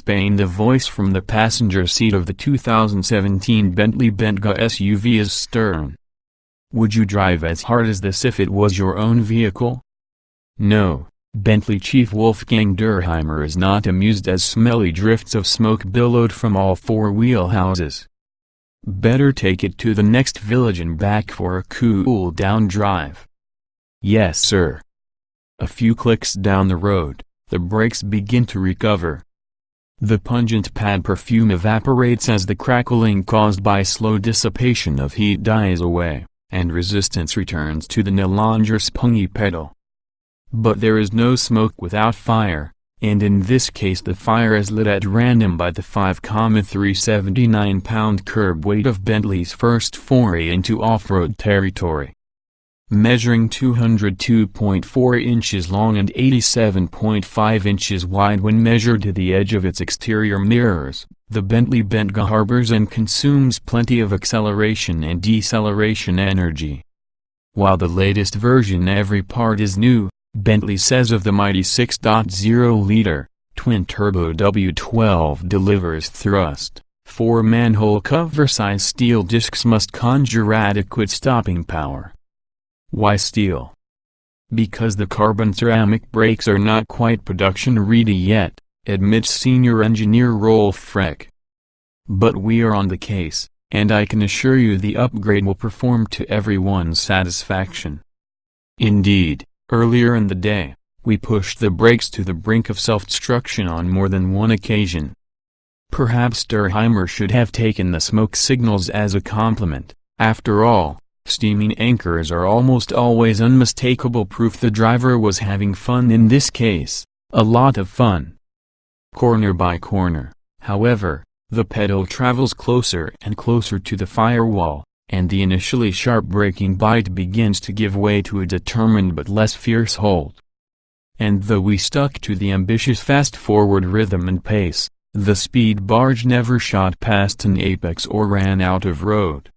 Spain. The voice from the passenger seat of the 2017 Bentley Bentayga SUV is stern. Would you drive as hard as this if it was your own vehicle? No, Bentley chief Wolfgang Durheimer is not amused as smelly drifts of smoke billowed from all four wheelhouses. Better take it to the next village and back for a cool-down drive. Yes sir. A few clicks down the road, the brakes begin to recover. The pungent pad perfume evaporates as the crackling caused by slow dissipation of heat dies away, and resistance returns to the Nylon-spungy pedal. But there is no smoke without fire, and in this case the fire is lit at random by the 5,379-pound curb weight of Bentley's first foray into off-road territory. Measuring 202.4 inches long and 87.5 inches wide when measured to the edge of its exterior mirrors, the Bentley Bentayga harbors and consumes plenty of acceleration and deceleration energy. While the latest version every part is new, Bentley says of the mighty 6.0-liter, twin-turbo W12 delivers thrust. 4 manhole cover-size steel discs must conjure adequate stopping power. Why steel? Because the carbon ceramic brakes are not quite production-ready yet, admits senior engineer Rolf Freck. But we are on the case, and I can assure you the upgrade will perform to everyone's satisfaction. Indeed, earlier in the day, we pushed the brakes to the brink of self-destruction on more than one occasion. Perhaps Durheimer should have taken the smoke signals as a compliment. After all, steaming anchors are almost always unmistakable proof the driver was having fun, in this case, a lot of fun. Corner by corner, however, the pedal travels closer and closer to the firewall, and the initially sharp braking bite begins to give way to a determined but less fierce hold. And though we stuck to the ambitious fast-forward rhythm and pace, the speed barge never shot past an apex or ran out of road.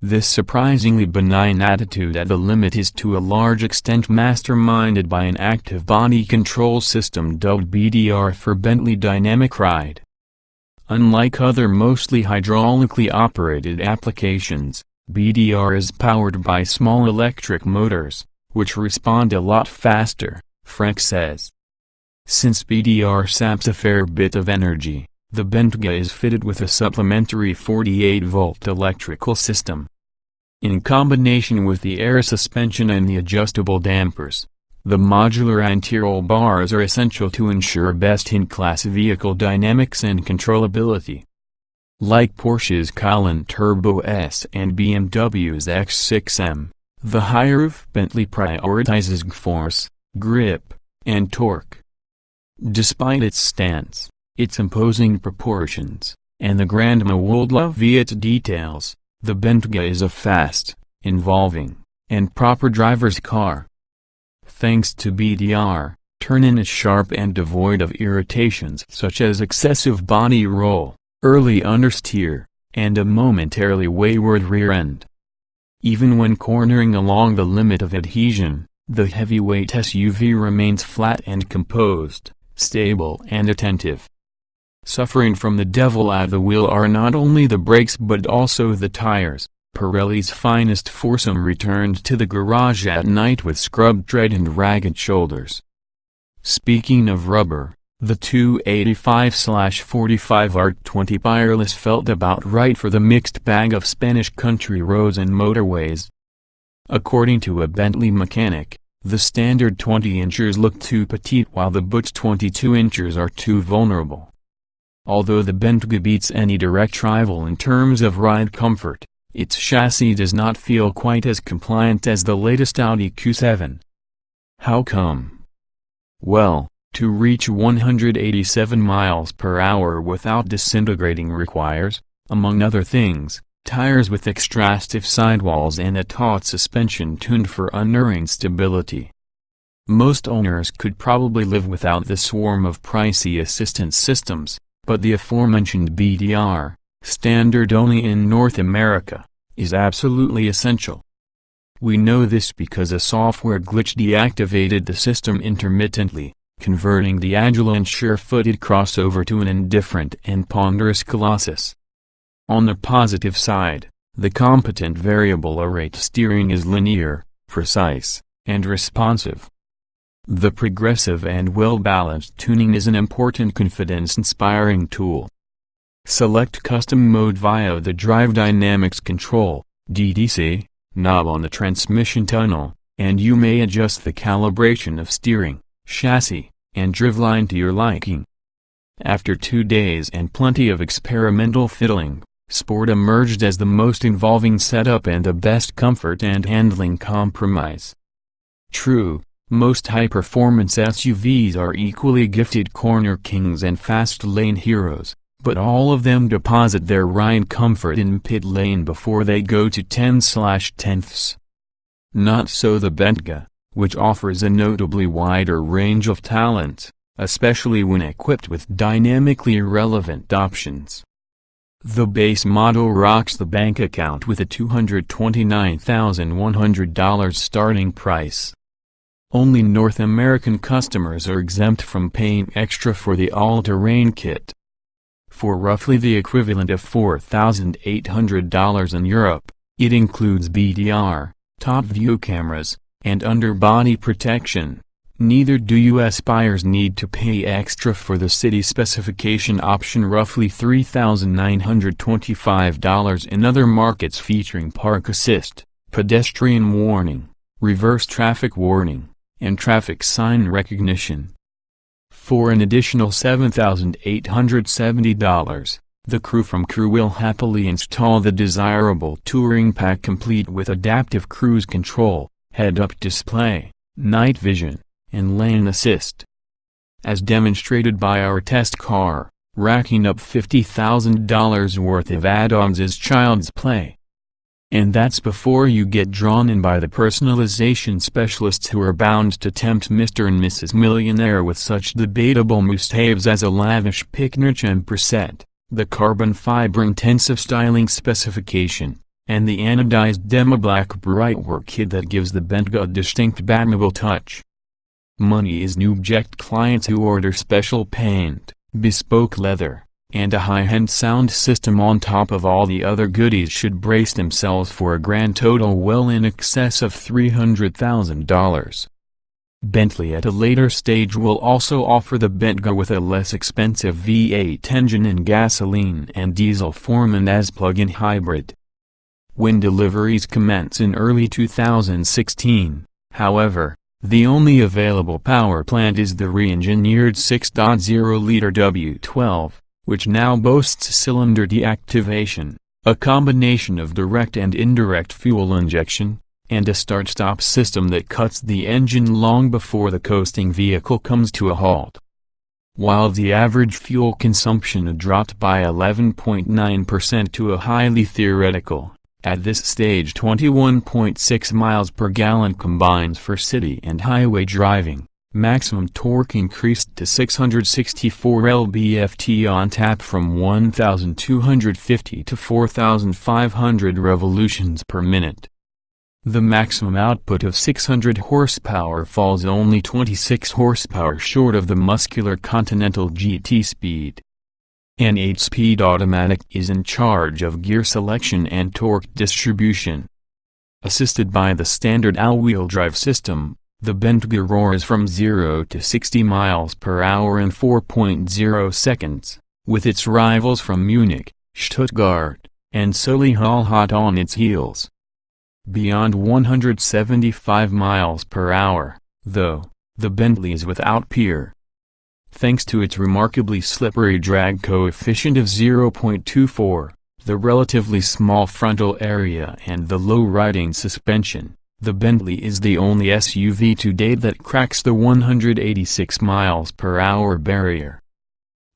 This surprisingly benign attitude at the limit is to a large extent masterminded by an active body control system dubbed BDR for Bentley Dynamic Ride. Unlike other mostly hydraulically operated applications, BDR is powered by small electric motors, which respond a lot faster, Freck says. Since BDR saps a fair bit of energy, the Bentayga is fitted with a supplementary 48-volt electrical system. In combination with the air suspension and the adjustable dampers, the modular anti-roll bars are essential to ensure best-in-class vehicle dynamics and controllability. Like Porsche's Cayenne Turbo S and BMW's X6M, the high-roof Bentley prioritizes force, grip, and torque. Despite its stance, its imposing proportions, and the grand mold via its details, the Bentayga is a fast, involving, and proper driver's car. Thanks to BDR, turn-in is sharp and devoid of irritations such as excessive body roll, early understeer, and a momentarily wayward rear end. Even when cornering along the limit of adhesion, the heavyweight SUV remains flat and composed, stable and attentive. Suffering from the devil at the wheel are not only the brakes but also the tires. Pirelli's finest foursome returned to the garage at night with scrubbed tread and ragged shoulders. Speaking of rubber, the 285/45 R20 Wireless felt about right for the mixed bag of Spanish country roads and motorways. According to a Bentley mechanic, the standard 20-inchers look too petite while the Butch 22-inchers are too vulnerable. Although the Bentayga beats any direct rival in terms of ride comfort, its chassis does not feel quite as compliant as the latest Audi Q7. How come? Well, to reach 187 miles per hour without disintegrating requires, among other things, tires with extra stiff sidewalls and a taut suspension tuned for unerring stability. Most owners could probably live without the swarm of pricey assistance systems, but the aforementioned BDR, standard only in North America, is absolutely essential. We know this because a software glitch deactivated the system intermittently, converting the agile and sure-footed crossover to an indifferent and ponderous colossus. On the positive side, the competent variable rate steering is linear, precise, and responsive. The progressive and well-balanced tuning is an important confidence-inspiring tool. Select custom mode via the Drive Dynamics Control (DDC) knob on the transmission tunnel, and you may adjust the calibration of steering, chassis, and driveline to your liking. After 2 days and plenty of experimental fiddling, Sport emerged as the most involving setup and the best comfort and handling compromise. True, most high-performance SUVs are equally gifted corner kings and fast-lane heroes, but all of them deposit their ride comfort in pit lane before they go to 10/10ths. Not so the Bentayga, which offers a notably wider range of talents, especially when equipped with dynamically relevant options. The base model rocks the bank account with a $229,100 starting price. Only North American customers are exempt from paying extra for the all-terrain kit. For roughly the equivalent of $4,800 in Europe, it includes BDR, top view cameras, and underbody protection. Neither do US buyers need to pay extra for the city specification option, roughly $3,925 in other markets featuring park assist, pedestrian warning, reverse traffic warning, and traffic sign recognition. For an additional $7,870, the crew from Crew will happily install the desirable touring pack complete with adaptive cruise control, head-up display, night vision, and lane assist. As demonstrated by our test car, racking up $50,000 worth of add-ons is child's play. And that's before you get drawn in by the personalization specialists who are bound to tempt Mr. and Mrs. Millionaire with such debatable must-haves as a lavish picnic Empress set, the carbon fiber intensive styling specification, and the anodized demo black brightwork kit that gives the Bentayga a distinct Batmobile touch. Money is new. Object clients who order special paint, bespoke leather, and a high-end sound system on top of all the other goodies should brace themselves for a grand total well in excess of $300,000. Bentley at a later stage will also offer the Bentayga with a less expensive V8 engine in gasoline and diesel form and as plug-in hybrid. When deliveries commence in early 2016, however, the only available power plant is the re-engineered 6.0-liter W12, which now boasts cylinder deactivation, a combination of direct and indirect fuel injection, and a start-stop system that cuts the engine long before the coasting vehicle comes to a halt. While the average fuel consumption dropped by 11.9% to a highly theoretical, at this stage 21.6 miles per gallon combines for city and highway driving, maximum torque increased to 664 lb-ft on tap from 1,250 to 4,500 revolutions per minute. The maximum output of 600 horsepower falls only 26 horsepower short of the muscular Continental GT speed. An 8-speed automatic is in charge of gear selection and torque distribution. Assisted by the standard all-wheel drive system, the Bentayga roars from 0 to 60 miles per hour in 4.0 seconds, with its rivals from Munich, Stuttgart, and Solihull hot on its heels. Beyond 175 miles per hour, though, the Bentley is without peer. Thanks to its remarkably slippery drag coefficient of 0.24, the relatively small frontal area and the low riding suspension, the Bentley is the only SUV to date that cracks the 186 miles per hour barrier.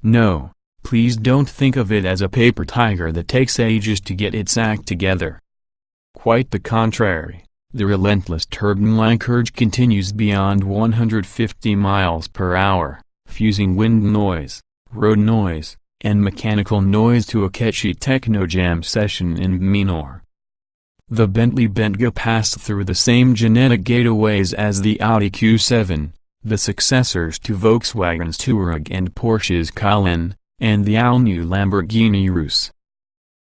No, please don't think of it as a paper tiger that takes ages to get its act together. Quite the contrary, the relentless turbine-like urge continues beyond 150 miles per hour. Fusing wind noise, road noise, and mechanical noise to a catchy techno jam session in minor. The Bentley Bentayga passed through the same genetic gateways as the Audi Q7, the successors to Volkswagen's Touareg and Porsche's Cayenne, and the all-new Lamborghini Urus.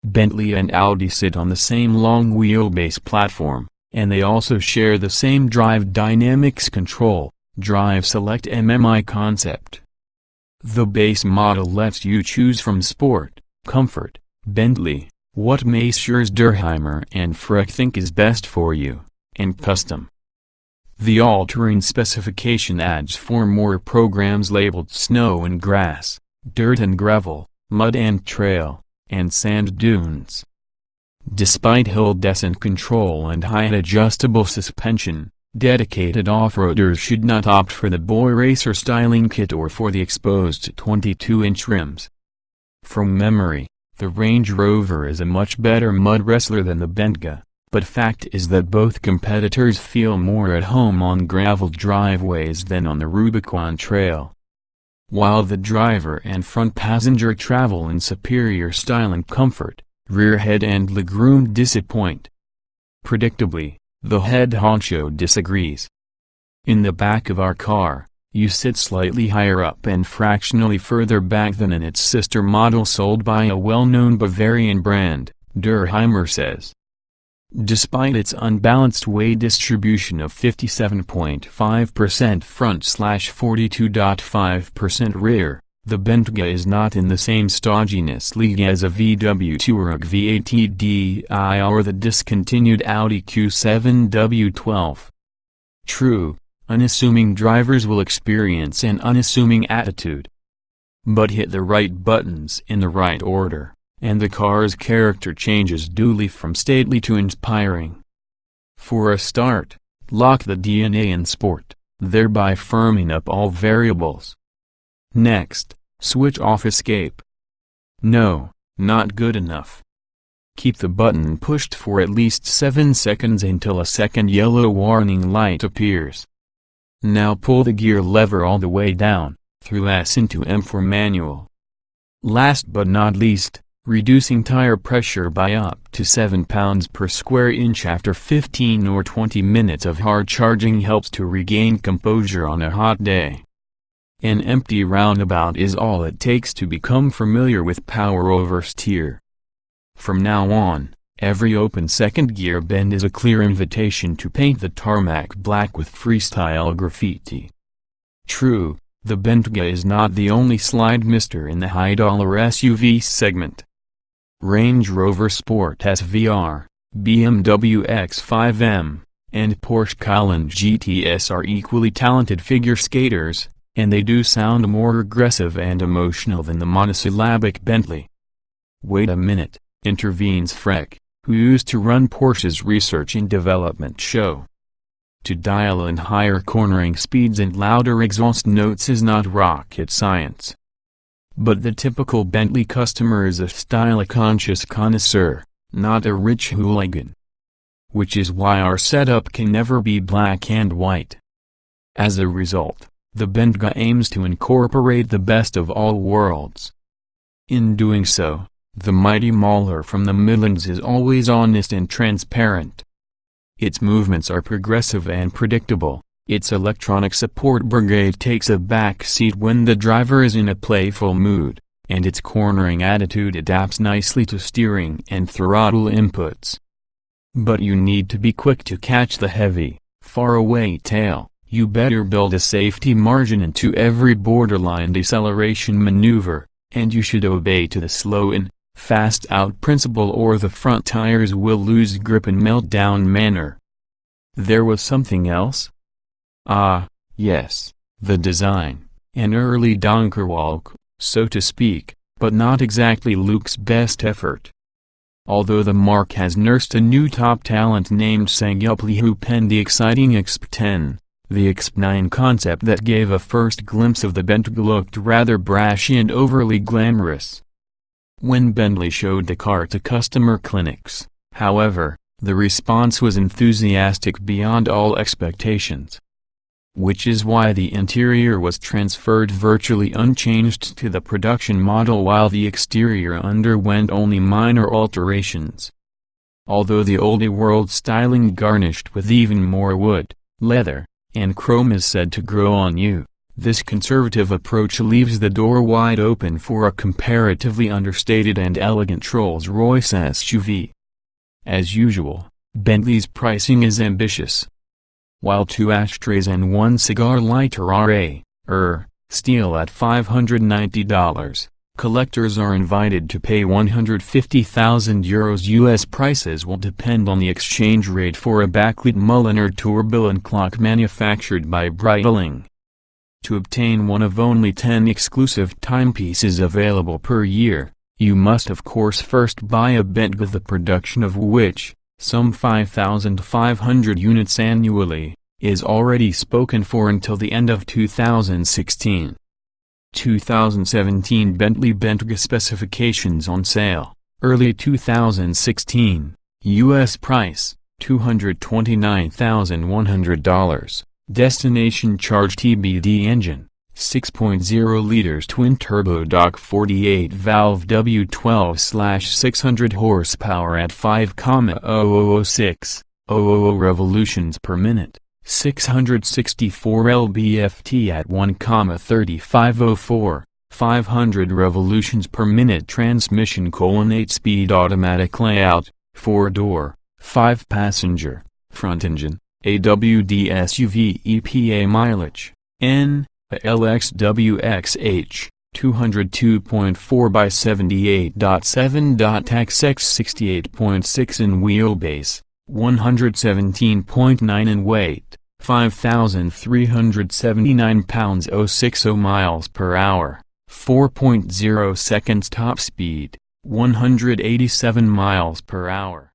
Bentley and Audi sit on the same long wheelbase platform, and they also share the same drive dynamics control, drive select MMI concept. The base model lets you choose from Sport, Comfort, Bentley, what Messrs Durheimer and Freck think is best for you, and Custom. The all-terrain specification adds 4 more programs labeled Snow and Grass, Dirt and Gravel, Mud and Trail, and Sand Dunes. Despite hill descent control and height adjustable suspension, dedicated off-roaders should not opt for the Boy Racer styling kit or for the exposed 22-inch rims. From memory, the Range Rover is a much better mud wrestler than the Bentayga, but fact is that both competitors feel more at home on gravel driveways than on the Rubicon Trail. While the driver and front passenger travel in superior style and comfort, rear head and legroom disappoint. Predictably, the head honcho disagrees. In the back of our car, you sit slightly higher up and fractionally further back than in its sister model sold by a well-known Bavarian brand, Durheimer says. Despite its unbalanced weight distribution of 57.5% front/42.5% rear, the Bentayga is not in the same stodginess league as a VW Touareg V8Di or the discontinued Audi Q7 W12. True, unassuming drivers will experience an unassuming attitude. But hit the right buttons in the right order, and the car's character changes duly from stately to inspiring. For a start, lock the DNA in Sport, thereby firming up all variables. Next, switch off Escape. No, not good enough. Keep the button pushed for at least 7 seconds until a second yellow warning light appears. Now pull the gear lever all the way down, through S into M for manual. Last but not least, reducing tire pressure by up to 7 pounds per square inch after 15 or 20 minutes of hard charging helps to regain composure on a hot day. An empty roundabout is all it takes to become familiar with power oversteer. From now on, every open second gear bend is a clear invitation to paint the tarmac black with freestyle graffiti. True, the Bentayga is not the only slide mister in the high-dollar SUV segment. Range Rover Sport SVR, BMW X5M, and Porsche Cayenne GTS are equally talented figure skaters, and they do sound more aggressive and emotional than the monosyllabic Bentley. Wait a minute, intervenes Freck, who used to run Porsche's research and development show. To dial in higher cornering speeds and louder exhaust notes is not rocket science. But the typical Bentley customer is a style-conscious connoisseur, not a rich hooligan. Which is why our setup can never be black and white. As a result, the Bentayga aims to incorporate the best of all worlds. In doing so, the mighty mauler from the Midlands is always honest and transparent. Its movements are progressive and predictable, its electronic support brigade takes a back seat when the driver is in a playful mood, and its cornering attitude adapts nicely to steering and throttle inputs. But you need to be quick to catch the heavy, far-away tail. You better build a safety margin into every borderline deceleration maneuver, and you should obey to the slow in, fast out principle or the front tires will lose grip in meltdown manner. There was something else? Ah, yes, the design, an early Donkerwalk, so to speak, but not exactly Luke's best effort. Although the marque has nursed a new top talent named Sangyupli who penned the exciting XP10, the XP9 concept that gave a first glimpse of the Bentayga looked rather brashy and overly glamorous. When Bentley showed the car to customer clinics, however, the response was enthusiastic beyond all expectations. Which is why the interior was transferred virtually unchanged to the production model while the exterior underwent only minor alterations. Although the oldie world styling garnished with even more wood, leather, and chrome is said to grow on you. This conservative approach leaves the door wide open for a comparatively understated and elegant Rolls-Royce SUV. As usual, Bentley's pricing is ambitious. While 2 ashtrays and 1 cigar lighter are steal at $590, collectors are invited to pay €150,000. US prices will depend on the exchange rate for a backlit Mulliner tourbillon clock manufactured by Breitling. To obtain one of only 10 exclusive timepieces available per year, you must of course first buy a Bentley with the production of which, some 5,500 units annually, is already spoken for until the end of 2016. 2017 Bentley Bentayga specifications on sale, early 2016, U.S. price, $229,100, destination charge TBD engine, 6.0 liters twin-turbo Doc 48-valve W12/600 horsepower at 5,0006,000 revolutions per minute, 664 lb-ft at 1,3504, 500 revolutions per minute transmission: 8-speed automatic layout, 4-door, 5-passenger, front engine, AWD SUV. EPA mileage, N, LXWXH, 202.4 by 78.7. Tax X 68.6 in wheelbase, 117.9 in weight, 5,379 pounds. 060 miles per hour, 4.0 seconds. Top speed, 187 miles per hour.